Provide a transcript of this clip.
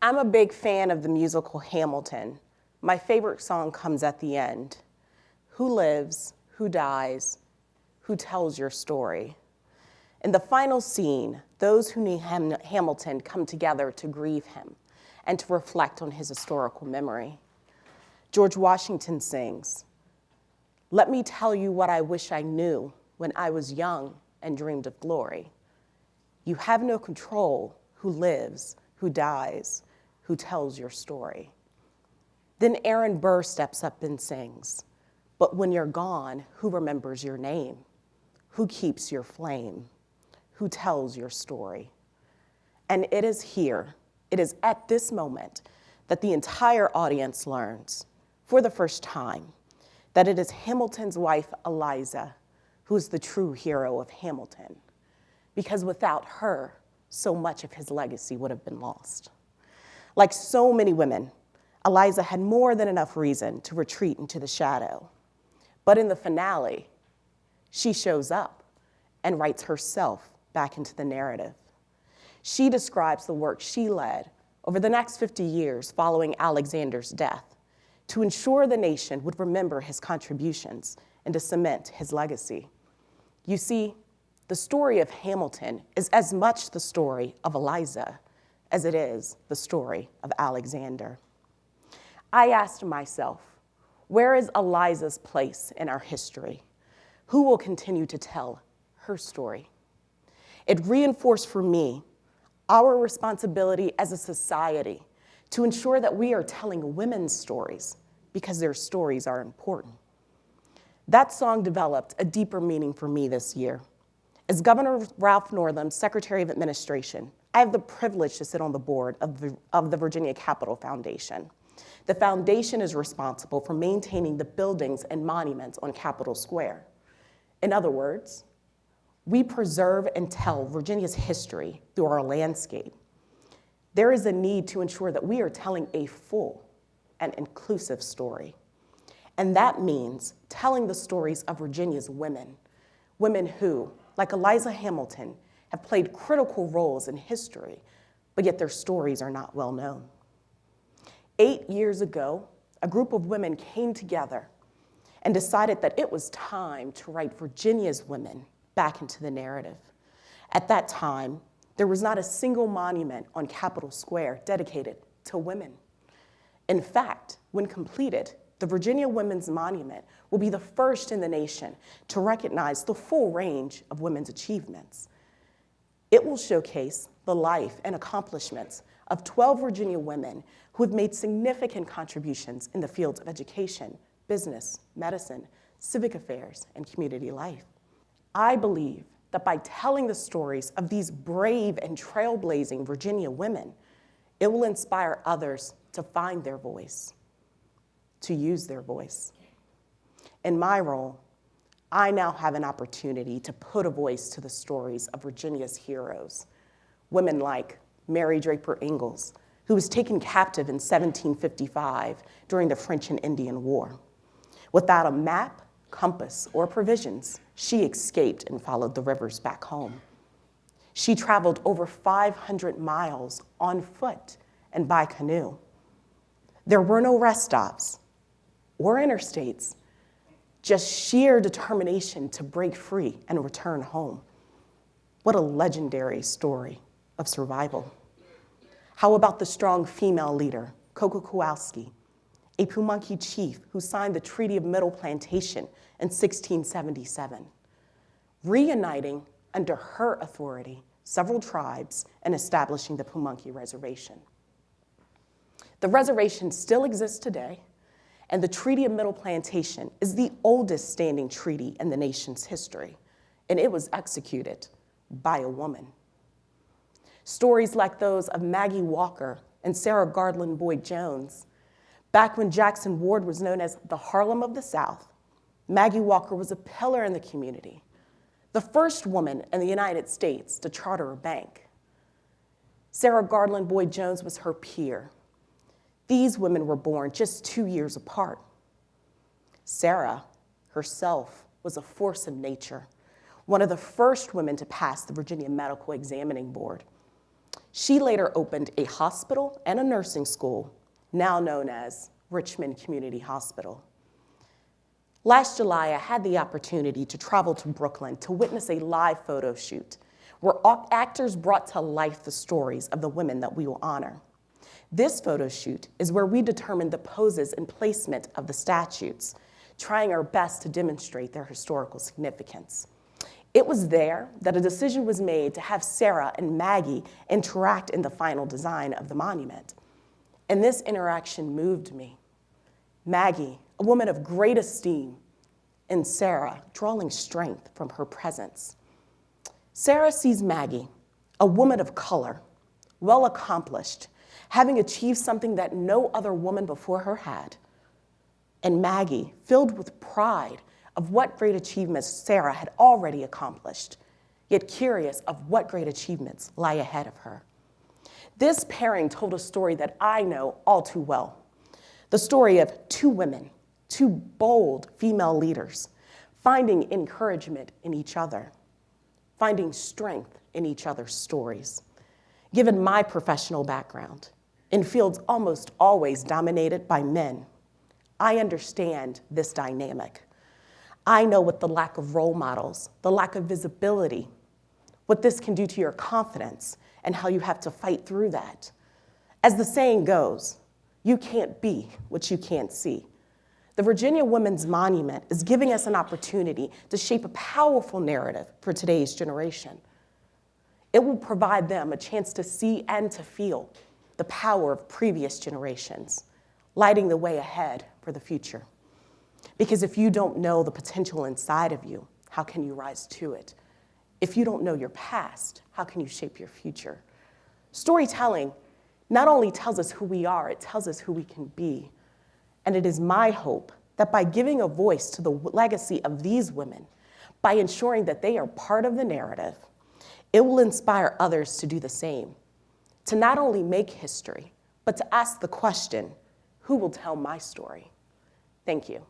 I'm a big fan of the musical Hamilton. My favorite song comes at the end. Who lives, who dies, who tells your story? In the final scene, those who knew Hamilton come together to grieve him and to reflect on his historical memory. George Washington sings, "Let me tell you what I wish I knew when I was young and dreamed of glory. You have no control who lives, who dies, who tells your story." Then Aaron Burr steps up and sings, "But when you're gone, who remembers your name? Who keeps your flame? Who tells your story?" And it is here, it is at this moment that the entire audience learns, for the first time, that it is Hamilton's wife, Eliza, who is the true hero of Hamilton, because without her, so much of his legacy would have been lost. Like so many women, Eliza had more than enough reason to retreat into the shadow. But in the finale, she shows up and writes herself back into the narrative. She describes the work she led over the next 50 years following Alexander's death to ensure the nation would remember his contributions and to cement his legacy. You see, the story of Hamilton is as much the story of Eliza as it is the story of Alexander. I asked myself, where is Eliza's place in our history? Who will continue to tell her story? It reinforced for me our responsibility as a society to ensure that we are telling women's stories because their stories are important. That song developed a deeper meaning for me this year. As Governor Ralph Northam's Secretary of Administration, I have the privilege to sit on the board of the Virginia Capitol Foundation. The foundation is responsible for maintaining the buildings and monuments on Capitol Square. In other words, we preserve and tell Virginia's history through our landscape. There is a need to ensure that we are telling a full and inclusive story. And that means telling the stories of Virginia's women, women who, like Eliza Hamilton, have played critical roles in history, but yet their stories are not well known. 8 years ago, a group of women came together and decided that it was time to write Virginia's women back into the narrative. At that time, there was not a single monument on Capitol Square dedicated to women. In fact, when completed, the Virginia Women's Monument will be the first in the nation to recognize the full range of women's achievements. It will showcase the life and accomplishments of 12 Virginia women who have made significant contributions in the fields of education, business, medicine, civic affairs, and community life. I believe that by telling the stories of these brave and trailblazing Virginia women, it will inspire others to find their voice, to use their voice. In my role, I now have an opportunity to put a voice to the stories of Virginia's heroes, women like Mary Draper Ingles, who was taken captive in 1755 during the French and Indian War. Without a map, compass, or provisions, she escaped and followed the rivers back home. She traveled over 500 miles on foot and by canoe. There were no rest stops or interstates, just sheer determination to break free and return home. What a legendary story of survival. How about the strong female leader, Koga Kowalski, a Pamunkey chief who signed the Treaty of Middle Plantation in 1677, reuniting under her authority several tribes and establishing the Pamunkey Reservation. The reservation still exists today, and the Treaty of Middle Plantation is the oldest standing treaty in the nation's history, and it was executed by a woman. Stories like those of Maggie Walker and Sarah Garland Boyd-Jones. Back when Jackson Ward was known as the Harlem of the South, Maggie Walker was a pillar in the community, the first woman in the United States to charter a bank. Sarah Garland Boyd-Jones was her peer. These women were born just 2 years apart. Sarah herself was a force of nature, one of the first women to pass the Virginia Medical Examining Board. She later opened a hospital and a nursing school, now known as Richmond Community Hospital. Last July, I had the opportunity to travel to Brooklyn to witness a live photo shoot where actors brought to life the stories of the women that we will honor. This photo shoot is where we determined the poses and placement of the statues, trying our best to demonstrate their historical significance. It was there that a decision was made to have Sarah and Maggie interact in the final design of the monument. And this interaction moved me. Maggie, a woman of great esteem, and Sarah drawing strength from her presence. Sarah sees Maggie, a woman of color, well accomplished, having achieved something that no other woman before her had. And Maggie, filled with pride of what great achievements Sarah had already accomplished, yet curious of what great achievements lie ahead of her. This pairing told a story that I know all too well. The story of two women, two bold female leaders, finding encouragement in each other, finding strength in each other's stories. Given my professional background, in fields almost always dominated by men, I understand this dynamic. I know what the lack of role models, the lack of visibility, what this can do to your confidence and how you have to fight through that. As the saying goes, you can't be what you can't see. The Virginia Women's Monument is giving us an opportunity to shape a powerful narrative for today's generation. It will provide them a chance to see and to feel the power of previous generations, lighting the way ahead for the future. Because if you don't know the potential inside of you, how can you rise to it? If you don't know your past, how can you shape your future? Storytelling not only tells us who we are, it tells us who we can be. And it is my hope that by giving a voice to the legacy of these women, by ensuring that they are part of the narrative, it will inspire others to do the same, to not only make history, but to ask the question, who will tell my story? Thank you.